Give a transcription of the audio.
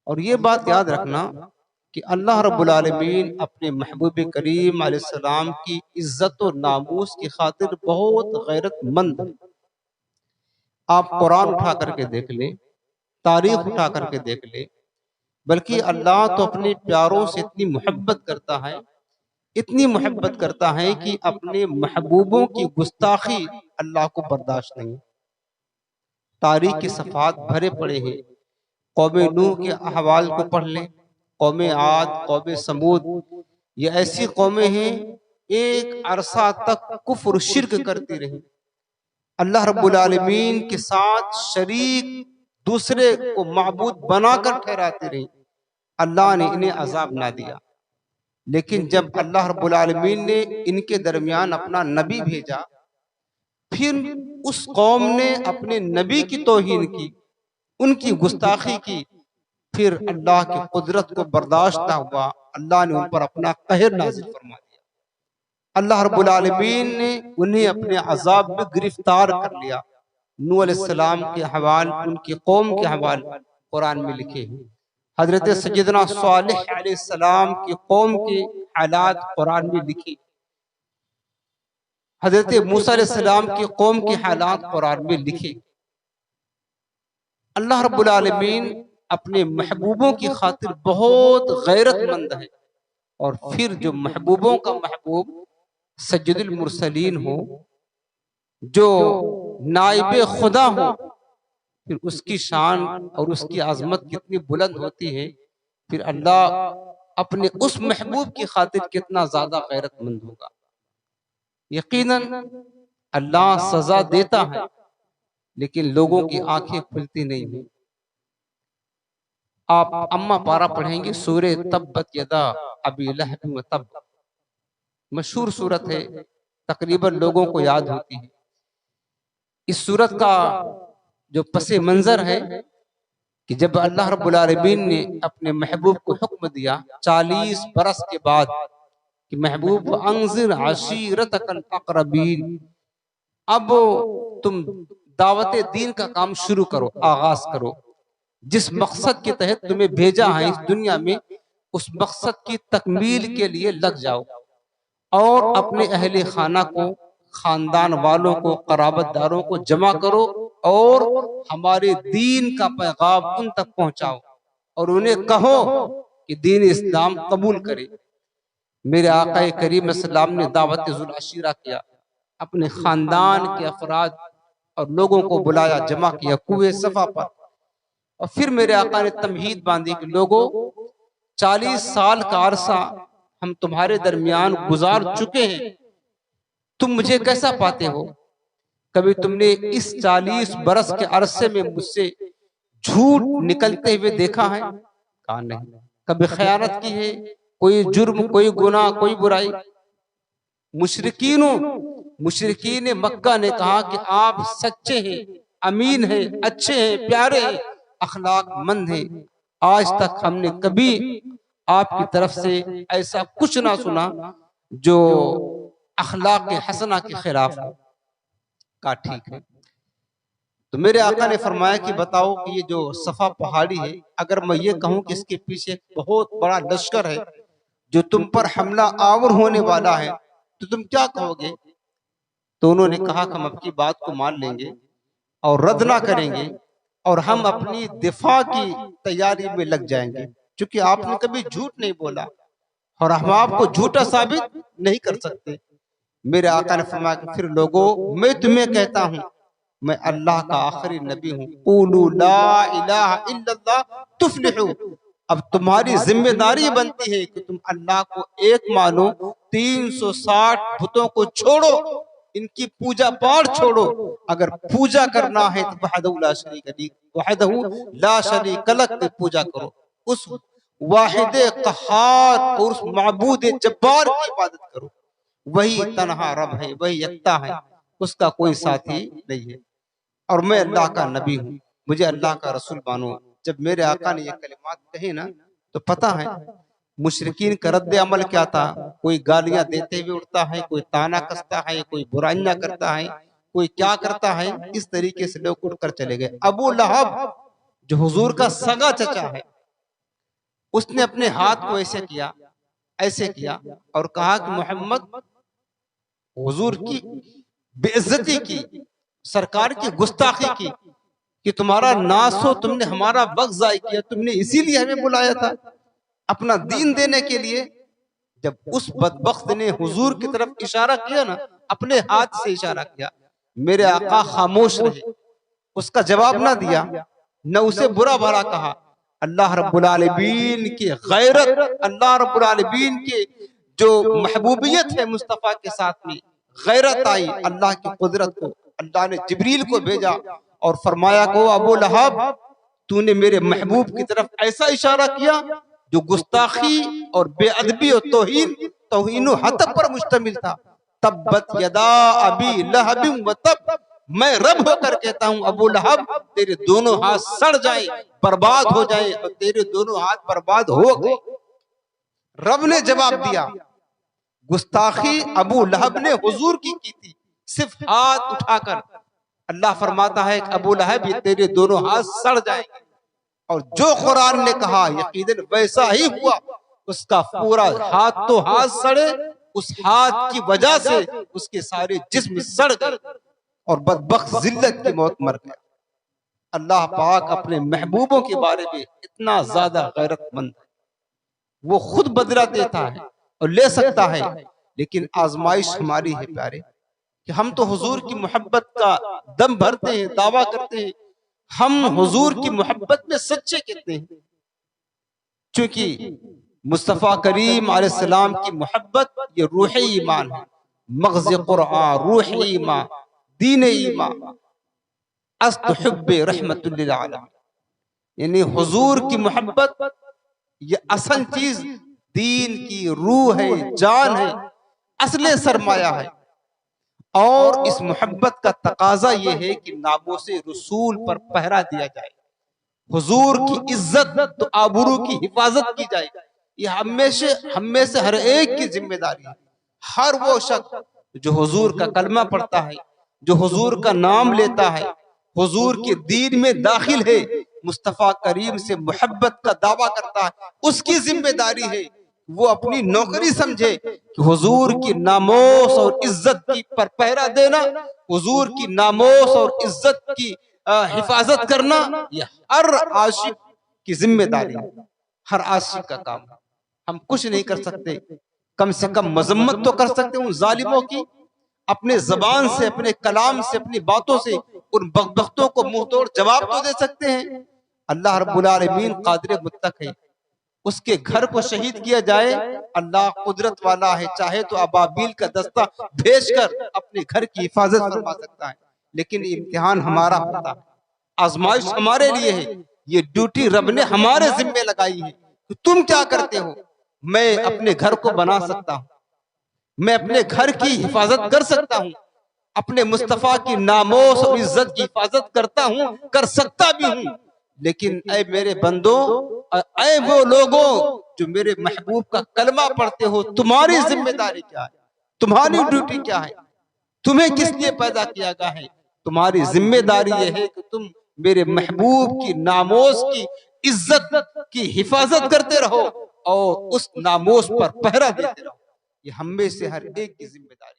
اور یہ بات یاد رکھنا کہ اللہ رب العالمین اپنے محبوب کریم علیہ السلام کی عزت و ناموس کی خاطر بہت غیرت مند ہے۔ آپ قرآن اٹھا کر کے دیکھ لیں، تاریخ اٹھا کر کے دیکھ لیں، بلکہ اللہ تو اپنے پیاروں سے اتنی محبت کرتا ہے، اتنی محبت کرتا ہے کہ اپنے محبوبوں کی گستاخی اللہ کو برداشت نہیں۔ تاریخ کے صفحات بھرے پڑے ہیں، قوم نوح کے احوال کو پڑھ لیں، قوم عاد، قوم سمود، یہ ایسی قومیں ہیں ایک عرصہ تک کفر و شرک کرتی رہی، اللہ رب العالمین کے ساتھ شریک دوسرے کو معبود بنا کر ٹھہراتی رہی، اللہ نے انہیں عذاب نہ دیا۔ لیکن جب اللہ رب العالمین نے ان کے درمیان اپنا نبی بھیجا، پھر اس قوم نے اپنے نبی کی توہین کی، ان کی گستاخی کی، پھر اللہ کی قدرت کو برداشت نہ ہوا، اللہ نے ان پر اپنا قہر نازل فرما دیا۔ اللہ رب العالمین نے انہیں اپنے عذاب میں گرفتار کر لیا۔ نوح علیہ السلام کے حوال، ان کی قوم کے حوال قرآن میں لکھے ہیں۔ حضرت سیدنا صالح علیہ السلام کی قوم کے حالات قرآن میں لکھے، حضرت موسیٰ علیہ السلام کی قوم کے حالات قرآن میں لکھے۔ اللہ رب العالمین اپنے محبوبوں کی خاطر بہت غیرت مند ہے، اور پھر جو محبوبوں کا محبوب سید المرسلین ہو، جو نائب خدا ہو، پھر اس کی شان اور اس کی عظمت کتنی بلند ہوتی ہے، پھر اللہ اپنے اس محبوب کی خاطر کتنا زیادہ غیرت مند ہوگا۔ یقیناً اللہ سزا دیتا ہے، لیکن لوگوں کی آنکھیں کھلتی نہیں ہیں۔ آپ اما پارہ پڑھیں گے، سورہ تبت یدا ابی لہب و تب، مشہور سورت ہے، تقریباً لوگوں کو یاد ہوتی ہے۔ اس سورت کا جو پس منظر ہے کہ جب اللہ رب العالمین نے اپنے محبوب کو حکم دیا 40 برس کے بعد کہ محبوب انذر عشیرتک الاقربین، اب تم دعوت دین کا کام شروع کرو، آغاز کرو، جس مقصد کے تحت تمہیں بھیجا ہے اس دنیا میں، اس مقصد کی تکمیل کے لیے لگ جاؤ، اور اپنے اہل خانہ کو، خاندان والوں کو، قرابت داروں کو جمع کرو، اور ہمارے دین کا پیغام ان تک پہنچاؤ، اور انہیں کہو کہ دین اسلام قبول کرے۔ میرے آقا کریم صلی اللہ علیہ وسلم نے دعوت ذو العشیرہ کیا، اپنے خاندان کے افراد اور لوگوں کو بلایا، جمع کیا کوہ صفا پر، اور پھر میرے آقا نے تمہید باندھی کہ لوگوں 40 سال کا عرصہ ہم تمہارے درمیان گزار چکے ہیں، تم مجھے کیسا پاتے ہو؟ کبھی تم نے اس 40 برس کے عرصے میں مجھ سے جھوٹ نکلتے ہوئے دیکھا ہے؟ کہا نہیں۔ کبھی خیانت کی ہے؟ کوئی جرم، کوئی گناہ، کوئی برائی؟ مشرکین مکہ نے کہا کہ آپ سچے ہیں، امین ہیں، اچھے ہیں، پیارے ہیں، اخلاق مند ہیں، آج تک ہم نے کبھی آپ کی طرف سے ایسا کچھ نہ سنا جو اخلاق حسنہ کے خلاف ہو۔ کہا ٹھیک ہے۔ تو میرے آقا نے فرمایا کہ بتاؤ کہ یہ جو صفا پہاڑی ہے، اگر میں یہ کہوں کہ اس کے پیچھے ایک بہت بڑا لشکر ہے جو تم پر حملہ آور ہونے والا ہے، تو تم کیا کہو گے؟ تو انہوں نے کہا کہ ہم آپ کی بات کو مان لیں گے اور رد نہ کریں گے، اور ہم اپنی دفاع کی تیاری میں لگ جائیں گے، چونکہ آپ نے کبھی جھوٹ نہیں بولا اور ہم آپ کو جھوٹا ثابت نہیں کر سکتے۔ میرے آقا نے فرمایا کہ پھر لوگوں، میں تمہیں کہتا ہوں، میں اللہ کا آخری نبی ہوں، قولوا لا الہ الا اللہ تفلحوا، اب تمہاری ذمہ داری بنتی ہے کہ تم اللہ کو ایک مانو، 360 بتوں کو چھوڑو، ان کی پوجا پاٹ چھوڑو، اگر پوجا کرنا ہے تو وحدہ لا شریک لہ، وحدہ لا شریک لہ کی پوجا کرو، اس واحد قہار اور اس معبود جبار کی عبادت کرو، وہی تنہا رب ہے، وہی یکتا ہے، اس کا کوئی ساتھی نہیں ہے، اور میں اللہ کا نبی ہوں، مجھے اللہ کا رسول مانو۔ جب میرے آقا نے یہ کلمات کہے نا، تو پتہ ہے مشرکین کا رد عمل کیا تھا؟ کوئی گالیاں دیتے ہوئے اٹھتا ہے، کوئی تانا کستا ہے، کوئی برائیاں کرتا ہے، کوئی کیا کرتا ہے، اس طریقے سے لوگ اٹھ کر چلے گئے۔ ابو لہب جو حضور کا سگا چچا ہے، اس نے اپنے ہاتھ کو ایسے کیا اور کہا کہ محمد حضور کی بے عزتی کی، سرکار کی گستاخی کی کہ تمہارا ناس ہو، تم نے ہمارا وقت ضائع کیا، تم نے اسی لیے ہمیں بلایا تھا اپنا دین دینے کے لیے۔ جب اس بدبخت نے حضور کی طرف اشارہ کیا نا، اپنے ہاتھ سے اشارہ کیا، میرے آقا خاموش رہے، اس کا جواب نہ دیا، نہ اسے برا بھلا کہا۔ اللہ رب العالمین کی غیرت، اللہ رب العالمین کی جو محبوبیت ہے مصطفیٰ کے ساتھ میں غیرت آئی، اللہ کی قدرت کو اللہ نے جبریل کو بھیجا اور فرمایا کہ ابو لہب تو نے میرے محبوب کی طرف ایسا اشارہ کیا جو گستاخی اور بے ادبی اور توہین و حتب پر مشتمل تھا۔ تبت یدا ابی لہب و تب، میں رب ہو کر کہتا ہوں ابو لہب تیرے دونوں ہاتھ سڑ جائیں، برباد ہو جائیں، اور تیرے دونوں ہاتھ برباد ہو گئے۔ رب نے جواب دیا، گستاخی ابو لہب نے حضور کی تھی صرف ہاتھ اٹھا کر۔ اللہ فرماتا ہے کہ ابو لہب یہ تیرے دونوں ہاتھ سڑ جائیں گے، اور جو قرآن نے کہا یقیناً ویسا ہی ہوا، اس کا پورا ہاتھ تو ہاتھ سڑے، اس ہاتھ کی وجہ سے اس کے سارے جسم سڑ گئے اور بدبخت ذلت کی موت مر گیا۔ اللہ پاک اپنے محبوبوں کے بارے میں اتنا زیادہ غیرت مند ہے، وہ خود بدلہ دیتا ہے اور لے سکتا ہے، لیکن آزمائش ہماری ہے پیارے کہ ہم تو حضور کی محبت کا دم بھرتے ہیں، دعویٰ کرتے ہیں، ہم حضور کی محبت میں سچے کہتے ہیں، چونکہ مصطفیٰ کریم علیہ السلام کی محبت یہ روح ایمان ہے، مغز قرآن، روح ایمان، دین ایمان، است حب رحمت للعالمین، یعنی حضور کی محبت یہ اصل چیز دین کی روح ہے، جان ہے، اصل سرمایہ ہے۔ اور اس محبت کا تقاضا یہ ہے کہ ناموس رسول پر پہرا دیا جائے، حضور کی عزت تو آبرو کی حفاظت کی جائے، یہ ہم میں سے ہر ایک کی ذمہ داری ہے۔ ہر وہ شخص جو حضور کا کلمہ پڑھتا ہے، جو حضور کا نام لیتا ہے، حضور کے دین میں داخل ہے، مصطفیٰ کریم سے محبت کا دعویٰ کرتا ہے، اس کی ذمہ داری ہے وہ اپنی نوکری سمجھے کہ حضور کی ناموس اور عزت کی پر پہرا دینا، حضور کی ناموس اور عزت کی حفاظت کرنا، یہ ہر عاشق کی ذمہ داری ہے، ہر عاشق کا کام ہے۔ ہم کچھ نہیں کر سکتے، کم سے کم مذمت تو کر سکتے ان ظالموں کی، اپنے زبان سے، اپنے کلام سے، اپنی باتوں سے ان بدبختوں کو منہ توڑ جواب تو دے سکتے ہیں۔ اللہ رب العالمین قادر مطلق ہے، اس کے گھر کو شہید کیا جائے، اللہ قدرت والا ہے، چاہے تو ابابیل کا دستہ بھیج کر اپنے گھر کی حفاظت فرما سکتا ہے، لیکن امتحان ہمارا ہوتا ہے، آزمائش ہمارے لیے ہے، یہ ڈیوٹی رب نے ہمارے ذمہ لگائی ہے کہ تم کیا کرتے ہو۔ میں اپنے گھر کو بنا سکتا ہوں، میں اپنے گھر کی حفاظت کر سکتا ہوں، اپنے مصطفیٰ کی ناموس اور عزت کی حفاظت کرتا ہوں، کر سکتا بھی ہوں، لیکن اے میرے بندوں، اے وہ لوگوں جو میرے محبوب کا کلمہ پڑھتے ہو، تمہاری ذمہ داری کیا ہے، تمہاری ڈیوٹی کیا ہے، تمہیں کس لیے پیدا کیا گیا ہے؟ تمہاری ذمہ داری یہ ہے کہ تم میرے محبوب کی ناموس کی عزت کی حفاظت کرتے رہو اور اس ناموس پر پہرا دیتے رہو۔ یہ ہم میں سے ہر ایک کی ذمہ داری